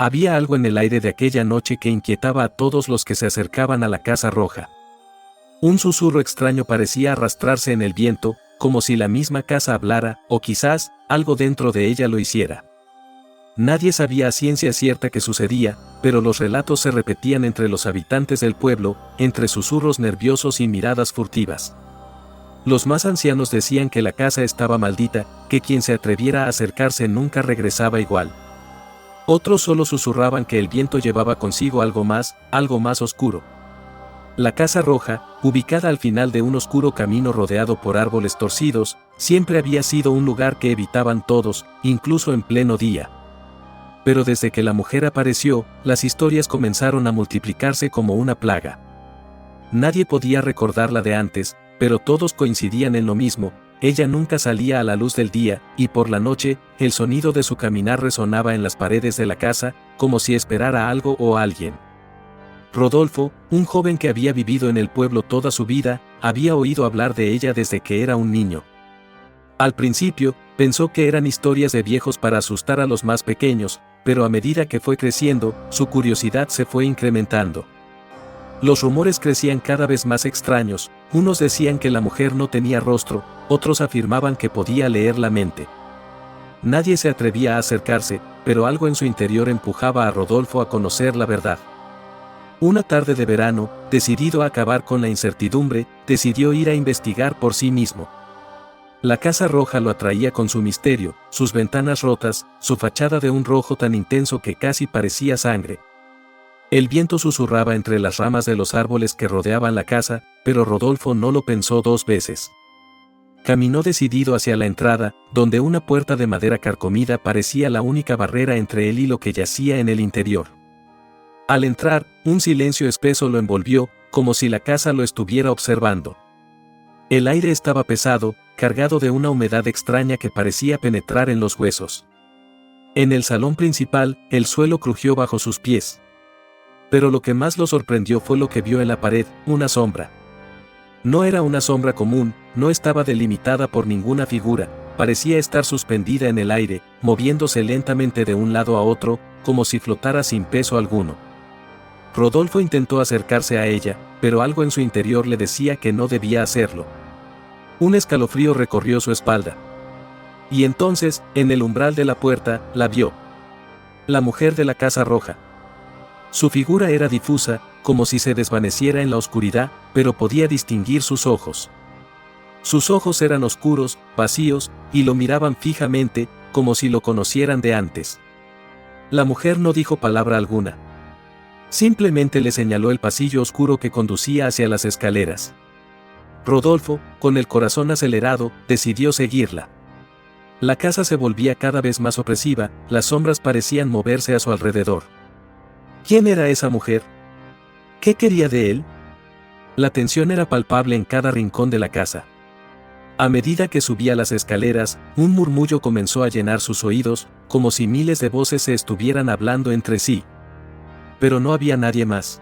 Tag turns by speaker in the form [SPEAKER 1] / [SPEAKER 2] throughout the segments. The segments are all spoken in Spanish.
[SPEAKER 1] Había algo en el aire de aquella noche que inquietaba a todos los que se acercaban a la Casa Roja. Un susurro extraño parecía arrastrarse en el viento, como si la misma casa hablara, o quizás, algo dentro de ella lo hiciera. Nadie sabía a ciencia cierta qué sucedía, pero los relatos se repetían entre los habitantes del pueblo, entre susurros nerviosos y miradas furtivas. Los más ancianos decían que la casa estaba maldita, que quien se atreviera a acercarse nunca regresaba igual. Otros solo susurraban que el viento llevaba consigo algo más oscuro. La Casa Roja, ubicada al final de un oscuro camino rodeado por árboles torcidos, siempre había sido un lugar que evitaban todos, incluso en pleno día. Pero desde que la mujer apareció, las historias comenzaron a multiplicarse como una plaga. Nadie podía recordarla de antes, pero todos coincidían en lo mismo: ella nunca salía a la luz del día, y por la noche, el sonido de su caminar resonaba en las paredes de la casa, como si esperara algo o a alguien. Rodolfo, un joven que había vivido en el pueblo toda su vida, había oído hablar de ella desde que era un niño. Al principio, pensó que eran historias de viejos para asustar a los más pequeños, pero a medida que fue creciendo, su curiosidad se fue incrementando. Los rumores crecían cada vez más extraños. Unos decían que la mujer no tenía rostro, otros afirmaban que podía leer la mente. Nadie se atrevía a acercarse, pero algo en su interior empujaba a Rodolfo a conocer la verdad. Una tarde de verano, decidido a acabar con la incertidumbre, decidió ir a investigar por sí mismo. La Casa Roja lo atraía con su misterio, sus ventanas rotas, su fachada de un rojo tan intenso que casi parecía sangre. El viento susurraba entre las ramas de los árboles que rodeaban la casa, pero Rodolfo no lo pensó dos veces. Caminó decidido hacia la entrada, donde una puerta de madera carcomida parecía la única barrera entre él y lo que yacía en el interior. Al entrar, un silencio espeso lo envolvió, como si la casa lo estuviera observando. El aire estaba pesado, cargado de una humedad extraña que parecía penetrar en los huesos. En el salón principal, el suelo crujió bajo sus pies. Pero lo que más lo sorprendió fue lo que vio en la pared: una sombra. No era una sombra común, no estaba delimitada por ninguna figura, parecía estar suspendida en el aire, moviéndose lentamente de un lado a otro, como si flotara sin peso alguno. Rodolfo intentó acercarse a ella, pero algo en su interior le decía que no debía hacerlo. Un escalofrío recorrió su espalda. Y entonces, en el umbral de la puerta, la vio. La mujer de la Casa Roja. Su figura era difusa, como si se desvaneciera en la oscuridad, pero podía distinguir sus ojos. Sus ojos eran oscuros, vacíos, y lo miraban fijamente, como si lo conocieran de antes. La mujer no dijo palabra alguna. Simplemente le señaló el pasillo oscuro que conducía hacia las escaleras. Rodolfo, con el corazón acelerado, decidió seguirla. La casa se volvía cada vez más opresiva, las sombras parecían moverse a su alrededor. ¿Quién era esa mujer? ¿Qué quería de él? La tensión era palpable en cada rincón de la casa. A medida que subía las escaleras, un murmullo comenzó a llenar sus oídos, como si miles de voces se estuvieran hablando entre sí. Pero no había nadie más.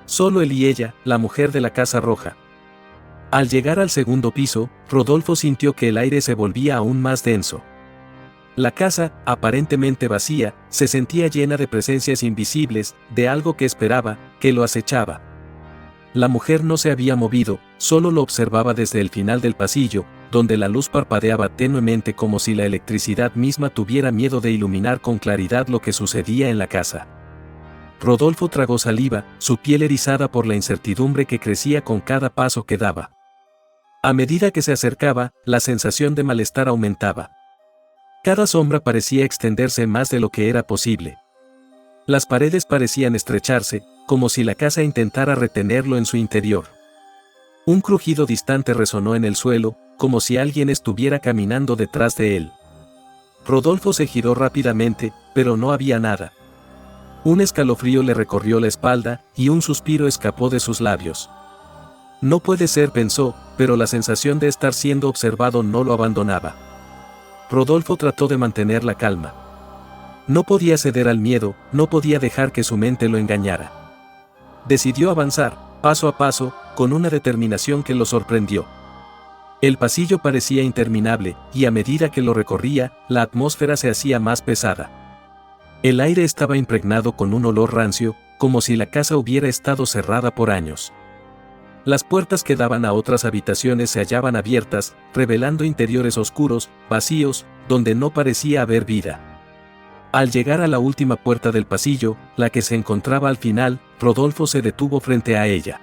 [SPEAKER 1] Solo él y ella, la mujer de la Casa Roja. Al llegar al segundo piso, Rodolfo sintió que el aire se volvía aún más denso. La casa, aparentemente vacía, se sentía llena de presencias invisibles, de algo que esperaba, que lo acechaba. La mujer no se había movido, solo lo observaba desde el final del pasillo, donde la luz parpadeaba tenuemente como si la electricidad misma tuviera miedo de iluminar con claridad lo que sucedía en la casa. Rodolfo tragó saliva, su piel erizada por la incertidumbre que crecía con cada paso que daba. A medida que se acercaba, la sensación de malestar aumentaba. Cada sombra parecía extenderse más de lo que era posible. Las paredes parecían estrecharse, como si la casa intentara retenerlo en su interior. Un crujido distante resonó en el suelo, como si alguien estuviera caminando detrás de él. Rodolfo se giró rápidamente, pero no había nada. Un escalofrío le recorrió la espalda, y un suspiro escapó de sus labios. No puede ser, pensó, pero la sensación de estar siendo observado no lo abandonaba. Rodolfo trató de mantener la calma. No podía ceder al miedo, no podía dejar que su mente lo engañara. Decidió avanzar, paso a paso, con una determinación que lo sorprendió. El pasillo parecía interminable, y a medida que lo recorría, la atmósfera se hacía más pesada. El aire estaba impregnado con un olor rancio, como si la casa hubiera estado cerrada por años. Las puertas que daban a otras habitaciones se hallaban abiertas, revelando interiores oscuros, vacíos, donde no parecía haber vida. Al llegar a la última puerta del pasillo, la que se encontraba al final, Rodolfo se detuvo frente a ella.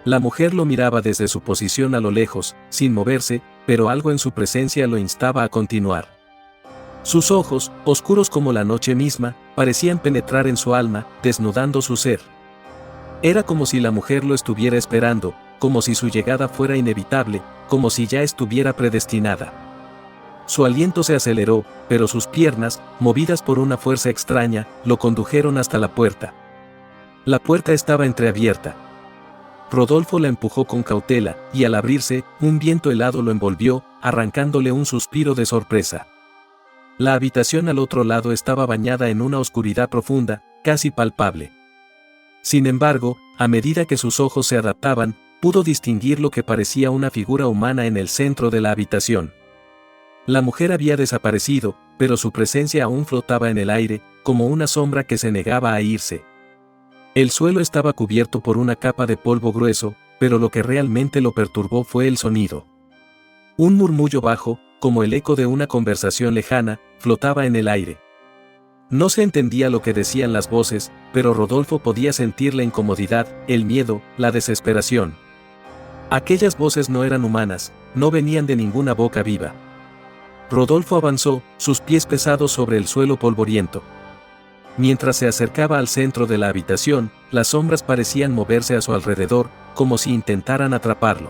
[SPEAKER 1] La mujer lo miraba desde su posición a lo lejos, sin moverse, pero algo en su presencia lo instaba a continuar. Sus ojos, oscuros como la noche misma, parecían penetrar en su alma, desnudando su ser. Era como si la mujer lo estuviera esperando, como si su llegada fuera inevitable, como si ya estuviera predestinada. Su aliento se aceleró, pero sus piernas, movidas por una fuerza extraña, lo condujeron hasta la puerta. La puerta estaba entreabierta. Rodolfo la empujó con cautela, y al abrirse, un viento helado lo envolvió, arrancándole un suspiro de sorpresa. La habitación al otro lado estaba bañada en una oscuridad profunda, casi palpable. Sin embargo, a medida que sus ojos se adaptaban, pudo distinguir lo que parecía una figura humana en el centro de la habitación. La mujer había desaparecido, pero su presencia aún flotaba en el aire, como una sombra que se negaba a irse. El suelo estaba cubierto por una capa de polvo grueso, pero lo que realmente lo perturbó fue el sonido. Un murmullo bajo, como el eco de una conversación lejana, flotaba en el aire. No se entendía lo que decían las voces, pero Rodolfo podía sentir la incomodidad, el miedo, la desesperación. Aquellas voces no eran humanas, no venían de ninguna boca viva. Rodolfo avanzó, sus pies pesados sobre el suelo polvoriento. Mientras se acercaba al centro de la habitación, las sombras parecían moverse a su alrededor, como si intentaran atraparlo.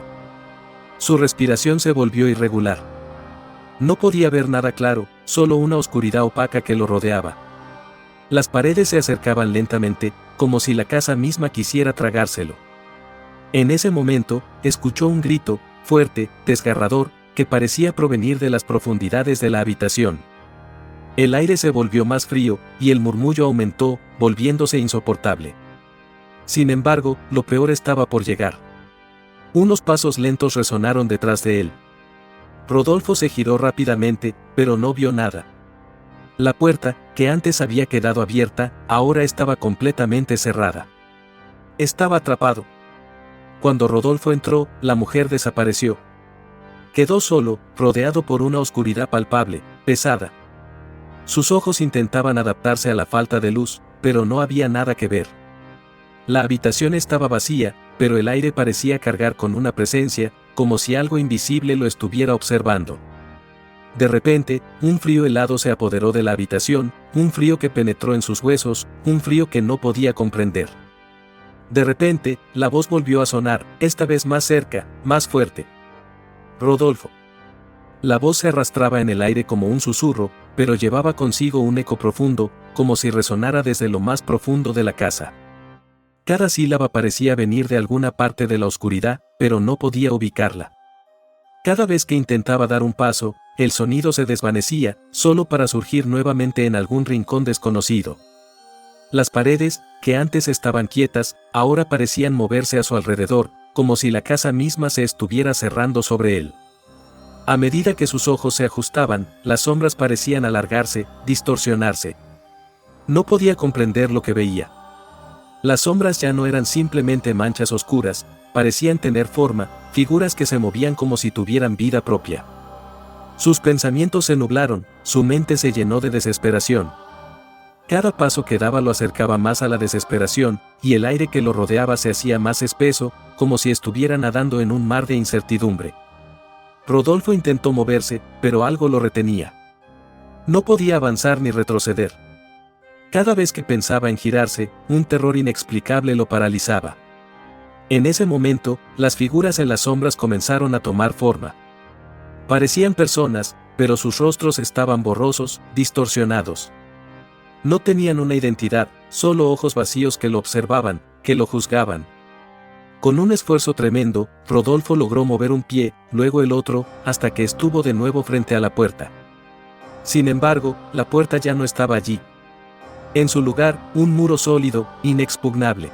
[SPEAKER 1] Su respiración se volvió irregular. No podía ver nada claro, solo una oscuridad opaca que lo rodeaba. Las paredes se acercaban lentamente, como si la casa misma quisiera tragárselo. En ese momento, escuchó un grito, fuerte, desgarrador, que parecía provenir de las profundidades de la habitación. El aire se volvió más frío, y el murmullo aumentó, volviéndose insoportable. Sin embargo, lo peor estaba por llegar. Unos pasos lentos resonaron detrás de él. Rodolfo se giró rápidamente, pero no vio nada. La puerta, que antes había quedado abierta, ahora estaba completamente cerrada. Estaba atrapado. Cuando Rodolfo entró, la mujer desapareció. Quedó solo, rodeado por una oscuridad palpable, pesada. Sus ojos intentaban adaptarse a la falta de luz, pero no había nada que ver. La habitación estaba vacía, pero el aire parecía cargar con una presencia, como si algo invisible lo estuviera observando. De repente, un frío helado se apoderó de la habitación, un frío que penetró en sus huesos, un frío que no podía comprender. De repente, la voz volvió a sonar, esta vez más cerca, más fuerte. Rodolfo. La voz se arrastraba en el aire como un susurro, pero llevaba consigo un eco profundo, como si resonara desde lo más profundo de la casa. Cada sílaba parecía venir de alguna parte de la oscuridad, pero no podía ubicarla. Cada vez que intentaba dar un paso, el sonido se desvanecía, solo para surgir nuevamente en algún rincón desconocido. Las paredes, que antes estaban quietas, ahora parecían moverse a su alrededor, como si la casa misma se estuviera cerrando sobre él. A medida que sus ojos se ajustaban, las sombras parecían alargarse, distorsionarse. No podía comprender lo que veía. Las sombras ya no eran simplemente manchas oscuras, parecían tener forma, figuras que se movían como si tuvieran vida propia. Sus pensamientos se nublaron, su mente se llenó de desesperación. Cada paso que daba lo acercaba más a la desesperación, y el aire que lo rodeaba se hacía más espeso, como si estuviera nadando en un mar de incertidumbre. Rodolfo intentó moverse, pero algo lo retenía. No podía avanzar ni retroceder. Cada vez que pensaba en girarse, un terror inexplicable lo paralizaba. En ese momento, las figuras en las sombras comenzaron a tomar forma. Parecían personas, pero sus rostros estaban borrosos, distorsionados. No tenían una identidad, solo ojos vacíos que lo observaban, que lo juzgaban. Con un esfuerzo tremendo, Rodolfo logró mover un pie, luego el otro, hasta que estuvo de nuevo frente a la puerta. Sin embargo, la puerta ya no estaba allí. En su lugar, un muro sólido, inexpugnable.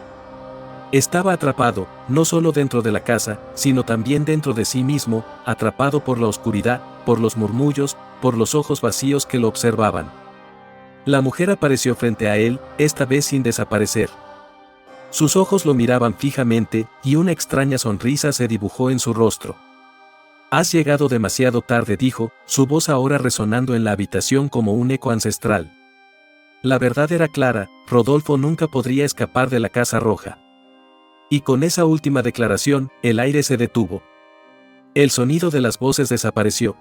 [SPEAKER 1] Estaba atrapado, no solo dentro de la casa, sino también dentro de sí mismo, atrapado por la oscuridad, por los murmullos, por los ojos vacíos que lo observaban. La mujer apareció frente a él, esta vez sin desaparecer. Sus ojos lo miraban fijamente, y una extraña sonrisa se dibujó en su rostro. «Has llegado demasiado tarde», dijo, su voz ahora resonando en la habitación como un eco ancestral. La verdad era clara, Rodolfo nunca podría escapar de la Casa Roja. Y con esa última declaración, el aire se detuvo. El sonido de las voces desapareció.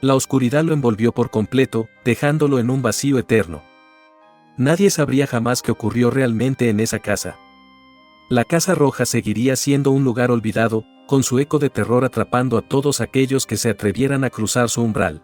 [SPEAKER 1] La oscuridad lo envolvió por completo, dejándolo en un vacío eterno. Nadie sabría jamás qué ocurrió realmente en esa casa. La Casa Roja seguiría siendo un lugar olvidado, con su eco de terror atrapando a todos aquellos que se atrevieran a cruzar su umbral.